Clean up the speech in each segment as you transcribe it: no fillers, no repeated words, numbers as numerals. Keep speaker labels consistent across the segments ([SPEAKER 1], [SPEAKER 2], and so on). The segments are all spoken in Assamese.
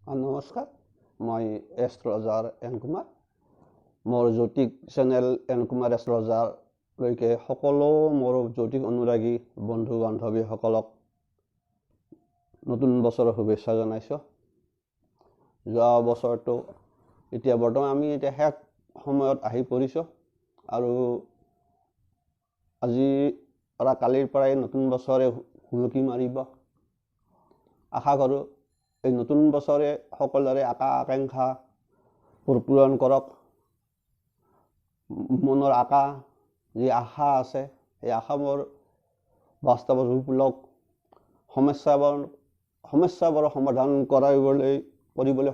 [SPEAKER 1] নমস্কাৰ, মই এষ্ট্ৰলজাৰ এন কুমাৰ। মোৰ জ্যোতিষ চেনেল এন কুমাৰ এষ্ট্ৰলজাৰলৈকে সকলো মোৰ জ্যোতিষ অনুৰাগী বন্ধু বান্ধৱীসকলক নতুন বছৰৰ শুভেচ্ছা জনাইছোঁ। যোৱা বছৰটো এতিয়া বৰ্তমান আমি শেষ সময়ত আহি পৰিছোঁ আৰু আজি কালিৰ পৰাই নতুন বছৰে হুমুকি মাৰিব। আশা কৰোঁ এই নতুন বছৰে সকলোৰে আকাংক্ষা পূৰণ কৰক। মনৰ যি আশা আছে সেই আশাবোৰ বাস্তৱ ৰূপ লওক। সমস্যাবোৰ সমাধান কৰিবলৈ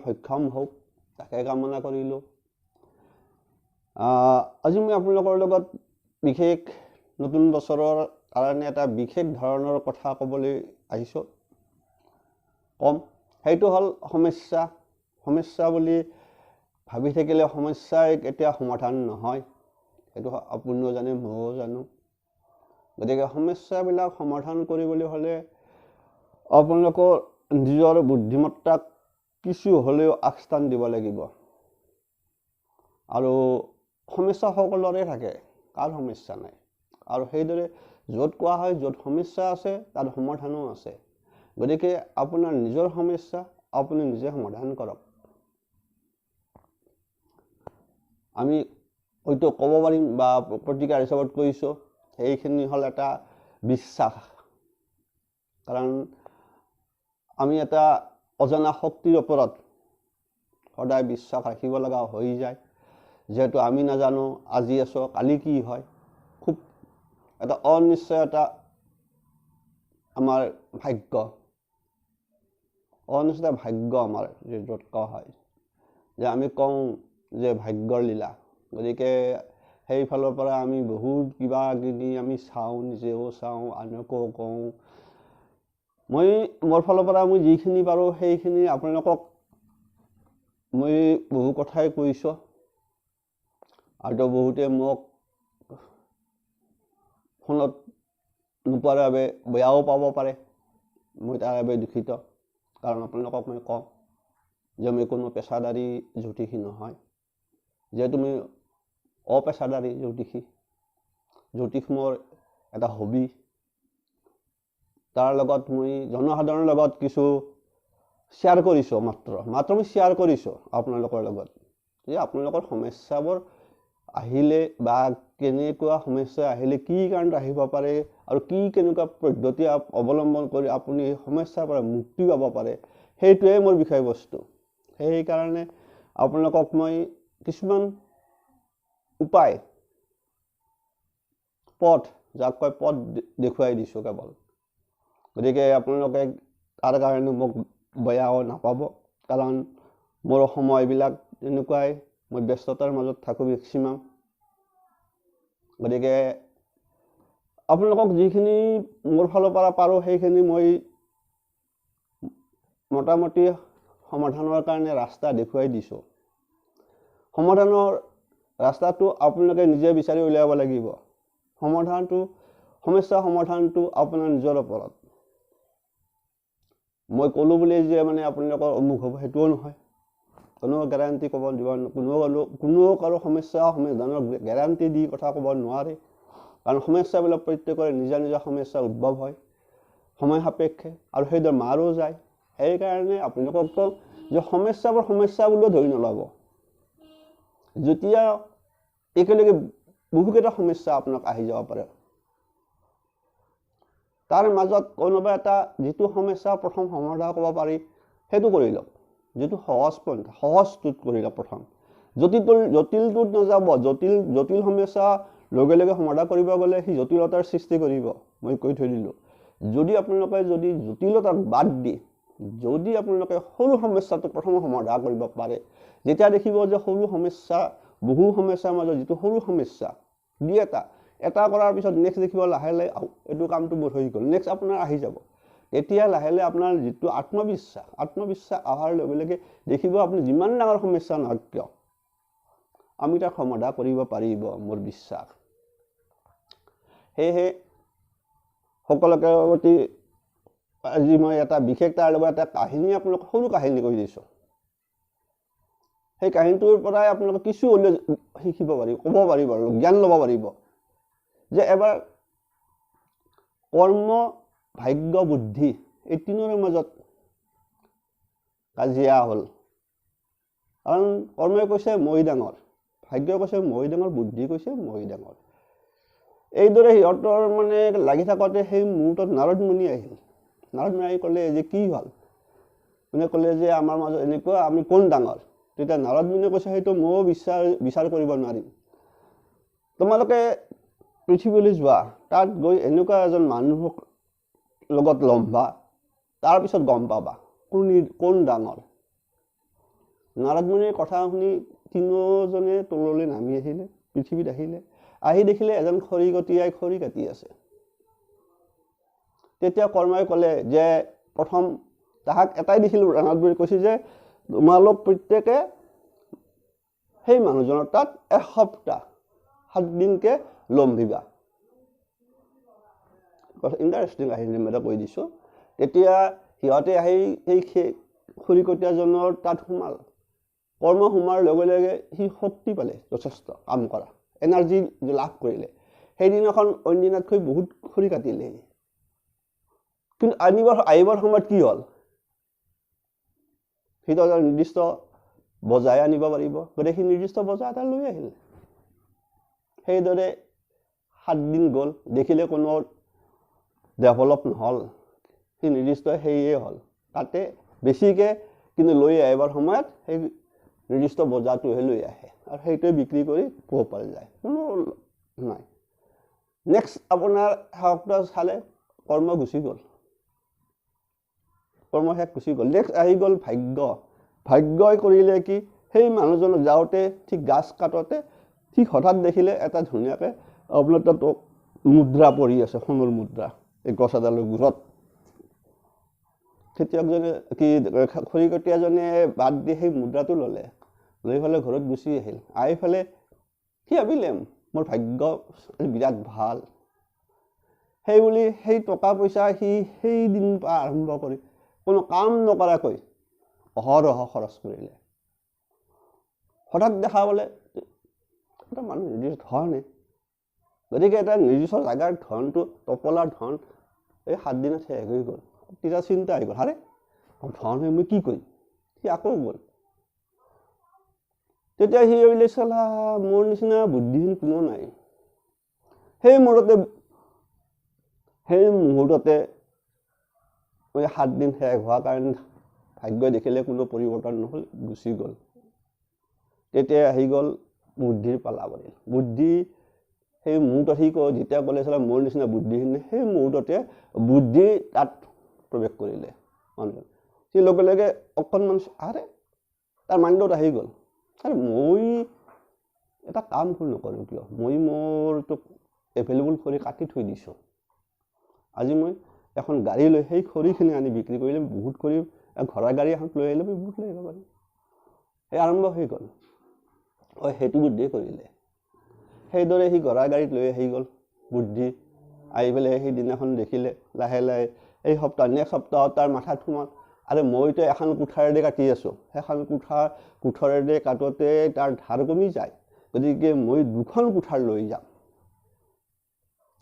[SPEAKER 1] সক্ষম হওক, তাকে কামনা কৰিলোঁ। আজি মই আপোনালোকৰ লগত বিশেষ নতুন বছৰৰ কাৰণে এটা বিশেষ ধৰণৰ কথা ক'বলৈ আহিছোঁ। সেইটো হ'ল সমস্যা বুলি ভাবি থাকিলে সমস্যাই কেতিয়া সমাধান নহয়, সেইটো আপুনিও জানে, ময়ো জানো। গতিকে সমস্যাবিলাক সমাধান কৰিবলৈ হ'লে আপোনালোকৰ নিজৰ বুদ্ধিমত্তাক কিছু হ'লেও আগস্থান দিব লাগিব। আৰু সমস্যা সকলোৰে থাকে, কাৰ সমস্যা নাই। আৰু সেইদৰে য'ত কোৱা হয় য'ত সমস্যা আছে তাত সমাধানো আছে। গতিকে আপোনাৰ নিজৰ সমস্যা আপুনি নিজে সমাধান কৰক। আমি হয়তো ক'ব পাৰিম বা প্ৰতিকাৰ হিচাপত কৈছোঁ, সেইখিনি হ'ল এটা বিশ্বাস। কাৰণ আমি এটা অজনা শক্তিৰ ওপৰত সদায় বিশ্বাস ৰাখিব লগা হৈ যায়। যিহেতু আমি নাজানো আজি আছোঁ কালি কি হয়, খুব এটা অনিশ্চয়তা আমাৰ ভাগ্য আমাৰ য'ত কোৱা হয় যে আমি কওঁ যে ভাগ্যৰ লীলা। গতিকে সেইফালৰ পৰা আমি বহুত কিবা কিবি আমি চাওঁ, নিজেও চাওঁ, আনকো কওঁ। মই মোৰ ফালৰ পৰা মই যিখিনি পাৰোঁ সেইখিনি আপোনালোকক মই বহু কথাই কৈছোঁ। আৰু বহুতে মোক ফোনত নোপোৱাৰ বাবে বেয়াও পাব পাৰে, মই তাৰ বাবে দুখিত। কাৰণ আপোনালোকক মই কওঁ যে মই কোনো পেছাদাৰী জ্যোতিষী নহয়। যিহেতু মই অপেছাদাৰী জ্যোতিষ মোৰ এটা হবি। তাৰ লগত মই জনসাধাৰণৰ লগত কিছু শ্বেয়াৰ কৰিছোঁ, মাত্ৰ মই শ্বেয়াৰ কৰিছোঁ আপোনালোকৰ লগত যে আপোনালোকৰ সমস্যাবোৰ আহিলে বা কেনেকুৱা সমস্যা আহিলে কি কাৰণত আহিব পাৰে আৰু কেনেকুৱা পদ্ধতি অৱলম্বন কৰি আপুনি সমস্যাৰ পৰা মুক্তি পাব পাৰে, সেইটোৱে মোৰ বিষয়বস্তু। সেইকাৰণে আপোনালোকক মই কিছুমান উপায় যাক কয় পথ দেখুৱাই দিছোঁ কেৱল। গতিকে আপোনালোকে তাৰ কাৰণে মোক বেয়াও নাপাব, কাৰণ মোৰ সময়বিলাক এনেকুৱাই, মই ব্যস্ততাৰ মাজত থাকোঁ মেক্সিমাম। গতিকে আপোনালোকক যিখিনি মোৰ ফালৰ পৰা পাৰোঁ সেইখিনি মই মোটামুটি সমাধানৰ কাৰণে ৰাস্তা দেখুৱাই দিছোঁ। সমাধানৰ ৰাস্তাটো আপোনালোকে নিজে বিচাৰি উলিয়াব লাগিব। সমস্যা সমাধানটো আপোনাৰ নিজৰ ওপৰত। মই ক'লোঁ বুলি যে মানে আপোনালোকৰ অমুক হ'ব সেইটোও নহয়। কোনো গেৰাণ্টি ক'ব দিব, কোনো কাৰো সমস্যা সমাধানৰ গেৰাণ্টি দি কথা ক'ব নোৱাৰে। কাৰণ সমস্যাবিলাক প্ৰত্যেকৰে নিজা নিজা সমস্যা উদ্ভৱ হয়, সময় সাপেক্ষে, আৰু সেইদৰে মাৰো যায়। সেইকাৰণে আপোনালোকক কওঁ যে সমস্যা বুলিও ধৰি নল'ব। যেতিয়া একেলগে বহুকেইটা সমস্যা আপোনাক আহি যাব পাৰে, তাৰ মাজত কোনোবা এটা যিটো সমস্যা প্ৰথম সমাধান কৰিব পাৰি সেইটো কৰি লওক। যিটো সহজটোত কৰি লওক প্ৰথম। জটিলটোত নাযাব। জটিল সমস্যা লগে লগে সমাধান কৰিব গ'লে সি জটিলতাৰ সৃষ্টি কৰিব। মই কৈ থৈ দিলোঁ, যদি আপোনালোকে জটিলতাক বাদ দি যদি আপোনালোকে সৰু সমস্যাটো প্ৰথমে সমাধান কৰিব পাৰে, যেতিয়া দেখিব যে বহু সমস্যাৰ মাজত যিটো সৰু সমস্যা দুই এটা কৰাৰ পিছত নেক্সট দেখিব লাহে লাহে এইটো কামটো মোৰ হৈ গ'ল, নেক্সট আপোনাৰ আহি যাব। তেতিয়া লাহে লাহে আপোনাৰ যিটো আত্মবিশ্বাস অহাৰ লগে লগে দেখিব আপুনি যিমান ডাঙৰ সমস্যা নহওক কিয় আমি তাক সমাধান কৰিব পাৰিব, মোৰ বিশ্বাস। সেয়েহে সকলোকে আজি মই এটা বিশেষ তাৰ লগত এটা কাহিনী আপোনালোক সৰু কাহিনী কৈ দিছোঁ। সেই কাহিনীটোৰ পৰাই আপোনালোকে কিছু হ'লেও শিকিব পাৰিব, ক'ব পাৰিব আৰু জ্ঞান ল'ব পাৰিব যে এবাৰ কৰ্ম ভাগ্য বুদ্ধি এই তিনিওৰে মাজত কাজিয়া হ'ল। কাৰণ কৰ্মই কৈছে মই ডাঙৰ, ভাগ্যই কৈছে মই ডাঙৰ, বুদ্ধি কৈছে মই ডাঙৰ। এইদৰে সিহঁতৰ মানে লাগি থাকোঁতে সেই মুহূৰ্তত নাৰদ মুনি আহিল। নাৰদ মুনি আহি ক'লে যে কি হ'ল, মানে ক'লে যে আমাৰ মাজত এনেকুৱা, আমি কোন ডাঙৰ? তেতিয়া নাৰদ মুনিয়ে কৈছে সেইটো ময়ো বিচাৰ কৰিব নোৱাৰিম। তোমালোকে পৃথিৱীলৈ যোৱা, তাত গৈ এনেকুৱা এজন মানুহক লগত লম্বা, তাৰপিছত গম পাবা কোন ডাঙৰ। নাৰদ মুনিৰ কথা শুনি তিনিওজনে তললৈ নামি আহিলে, পৃথিৱীত আহিলে। আহি দেখিলে এজন খৰিকটীয়াই খৰি কাটি আছে। তেতিয়া কৰ্মই ক'লে যে প্ৰথম তাহাক এটাই দেখিলোঁ, নাৰদ মুনিয়ে কৈছে যে তোমালোক প্ৰত্যেকে সেই মানুহজনৰ তাত এসপ্তাহ 7 দিনকে লম্বিবা। ইণ্টাৰেষ্টিং কাহিনী মই এটা কৈ দিছোঁ। তেতিয়া সিহঁতে আহি সেই খৰিকটীয়াজনৰ তাত সোমাল। কৰ্ম সোমাৰ লগে লগে সি শক্তি পালে, যথেষ্ট কাম কৰা, এনাৰ্জি লাভ কৰিলে। সেইদিনাখন অইনদিনাতকৈ বহুত খৰি কাটিলে। কিন্তু আহিবৰ সময়ত কি হ'ল, সিটো এটা নিৰ্দিষ্ট বজাই আনিব পাৰিব, গতিকে সি নিৰ্দিষ্ট বজা এটা লৈ আহিল। সেইদৰে 7 দিন গ'ল, দেখিলে কোনো ডেভেলপ নহ'ল, সি নিৰ্দিষ্ট সেয়ে হ'ল। তাতে বেছিকৈ কিন্তু লৈ আহিবৰ সময়ত সেই নিৰ্দিষ্ট বজাৰটোহে লৈ আহে আৰু সেইটোৱে বিক্ৰী কৰি পোহপাল যায়, কোনো নাই। নেক্সট আপোনাৰ সপ্তাহ চালে কৰ্ম গুচি গ'ল, কৰ্ম শেষ গুচি গ'ল। নেক্সট আহি গ'ল ভাগ্য। ভাগ্যই কৰিলে কি, সেই মানুহজনক যাওঁতে ঠিক গাছ কাটোতে ঠিক হঠাৎ দেখিলে এটা ধুনীয়াকৈ আপোনাৰ তাত মুদ্ৰা পৰি আছে, সোণৰ মুদ্ৰা এই গছ এডালৰ গুৰত। খেতিয়কজনে কি খৰিকটীয়াজনে বাদ দি সেই মুদ্ৰাটো ল'লে, লৈ পেলাই ঘৰত গুচি আহিল। আহি পেলাই সি ভাবিলে মোৰ ভাগ্য বিৰাট ভাল। সেই বুলি সেই টকা পইচা সি সেই দিন পৰা আৰম্ভ কৰি কোনো কাম নকৰাকৈ অহৰহ খৰচ কৰিলে। হঠাৎ দেখা পালে এটা মানুহ নিৰ্দিষ্ট ধৰণে, গতিকে এটা নিৰ্দিষ্ট জেগাৰ ধনটো টপলাৰ ধন এই 7 দিনত শেষ হৈ গ'ল। তেতিয়া চিন্তা আহি গ'ল, আৰে ধন হৈ মই কি কৰিম? সি আকৌ গ'ল। তেতিয়া সি ভাবিলে চালা মোৰ নিচিনা বুদ্ধিহীন কোনো নাই। সেই মুহূৰ্ততে 7 দিন শেষ হোৱাৰ কাৰণে ভাগ্যই দেখিলে কোনো পৰিৱৰ্তন নহ'ল, গুচি গ'ল। তেতিয়া আহি গ'ল বুদ্ধিৰ পালা পৰিল। বুদ্ধি সেই মুহূৰ্তত সি যেতিয়া ক'লে চালা মোৰ নিচিনা বুদ্ধিহীন, সেই মুহূৰ্ততে বুদ্ধি তাত প্ৰৱেশ কৰিলে। সি লগে লগে অকণমান আৰে তাৰ মাইণ্ডত আহি গ'ল, আৰে মই এটা কাম নকৰোঁ কিয়? মই মোৰতো এভেইলেবল খৰি কাটি থৈ দিছোঁ। আজি মই এখন গাড়ী লৈ সেই খৰিখিনি আনি বিক্ৰী কৰিলে বহুত খৰি, ঘৰৰ গাড়ী এখন লৈ আহিলে মই বহুত লৈ আহিব পাৰিম। সেই আৰম্ভ হৈ গ'ল। সেইটো বুদ্ধিয়ে কৰিলে। সেইদৰে সি ঘৰৰ গাড়ীত লৈ আহি গ'ল বুদ্ধি। আহি পেলাই সেইদিনাখন দেখিলে লাহে লাহে এই নেক্সট সপ্তাহত তাৰ মাথাত সোমাল, আৰে মইতো এখন কুঠাৰেদি কাটি আছোঁ, সেইখন কুঠাৰেদি কাটোতে তাৰ ধাৰ কমি যায়, গতিকে মই 2খন কুঠাৰ লৈ যাম।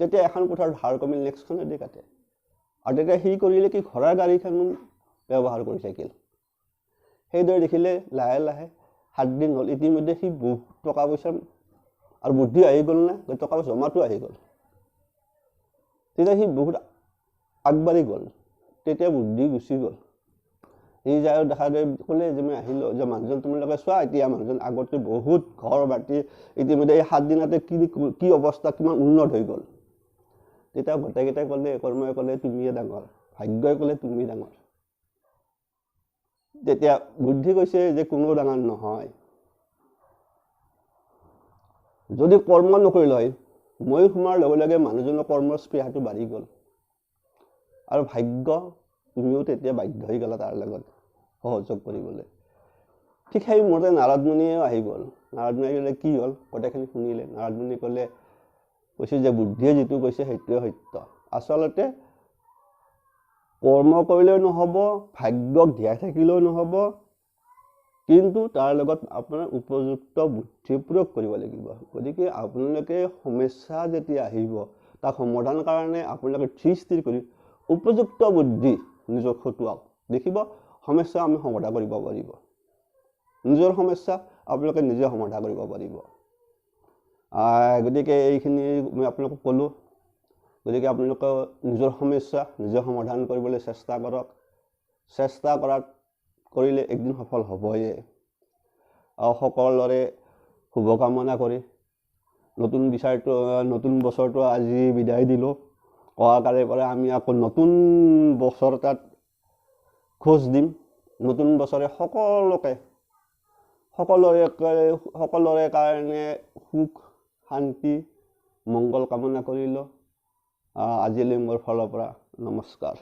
[SPEAKER 1] তেতিয়া এখন কুঠাৰ ধাৰ কমিল, নেক্সটখনেদি কাটে। আৰু তেতিয়া সি কৰিলে কি ঘৰৰ গাড়ীখন ব্যৱহাৰ কৰি থাকিল। সেইদৰে দেখিলে লাহে লাহে 7 দিন হ'ল, ইতিমধ্যে সি বহুত টকা পইচা আৰু বুদ্ধি আহি গ'ল না, টকা পইচা জমাটো আহি গ'ল। তেতিয়া সি বহুত আগবাঢ়ি গ'ল। তেতিয়া বুদ্ধি গুচি গ'ল। সি যাই দেখা ক'লে যে মই আহিলোঁ, যে মানুহজন তোমালোকে চোৱা, এতিয়া মানুহজন আগতকৈ বহুত ঘৰ বাটি ইতিমধ্যে এই 7 দিনতে কি অৱস্থা, কিমান উন্নত হৈ গ'ল। তেতিয়া গোটেইকেইটাই ক'লে, কৰ্মই ক'লে তুমিয়ে ডাঙৰ, ভাগ্যই ক'লে তুমি ডাঙৰ। তেতিয়া বুদ্ধি কৈছে যে কোনো ডাঙৰ নহয়। যদি কৰ্ম নকৰিল হয়, মই সোমাৰ লগে লগে মানুহজনৰ কৰ্মৰ স্পৃহাটো বাঢ়ি গ'ল। আৰু ভাগ্য তুমিও তেতিয়া বাধ্য হৈ গ'লা তাৰ লগত সহযোগ কৰিবলৈ। ঠিক সেই মতে নাৰদ মুনিয়েও আহি গ'ল। নাৰদ মুনিয়ে ক'লে কি হ'ল, গোটেইখিনি শুনিলে। নাৰদ মুনিয়ে কৈছে যে বুদ্ধিয়ে যিটো কৈছে সেইটোৱে সত্য। আচলতে কৰ্ম কৰিলেও নহ'ব, ভাগ্যক ধ্যাই থাকিলেও নহ'ব, কিন্তু তাৰ লগত আপোনাৰ উপযুক্ত বুদ্ধি প্ৰয়োগ কৰিব লাগিব। গতিকে আপোনালোকে সমস্যা যেতিয়া আহিব তাক সমাধানৰ কাৰণে আপোনালোকে দৃষ্টি কৰি উপযুক্ত বুদ্ধি নিজক খটুৱাওক, দেখিব সমস্যা আমি সমাধান কৰিব পাৰিব। নিজৰ সমস্যা আপোনালোকে নিজে সমাধান কৰিব পাৰিব। গতিকে এইখিনি মই আপোনালোকক ক'লোঁ। গতিকে আপোনালোকে নিজৰ সমস্যা নিজে সমাধান কৰিবলৈ চেষ্টা কৰক। চেষ্টা কৰিলে একদিন সফল হ'বই। সকলোৰে শুভকামনা কৰি নতুন বছৰটো আজি বিদায় দিলোঁ। অহাকালিৰ পৰা আমি আকৌ নতুন বছৰ তাত খোজ দিম। নতুন বছৰে সকলোৰে কাৰণে সুখ শান্তি মংগল কামনা কৰিলোঁ। আজিলৈ মোৰ ফালৰ পৰা নমস্কাৰ।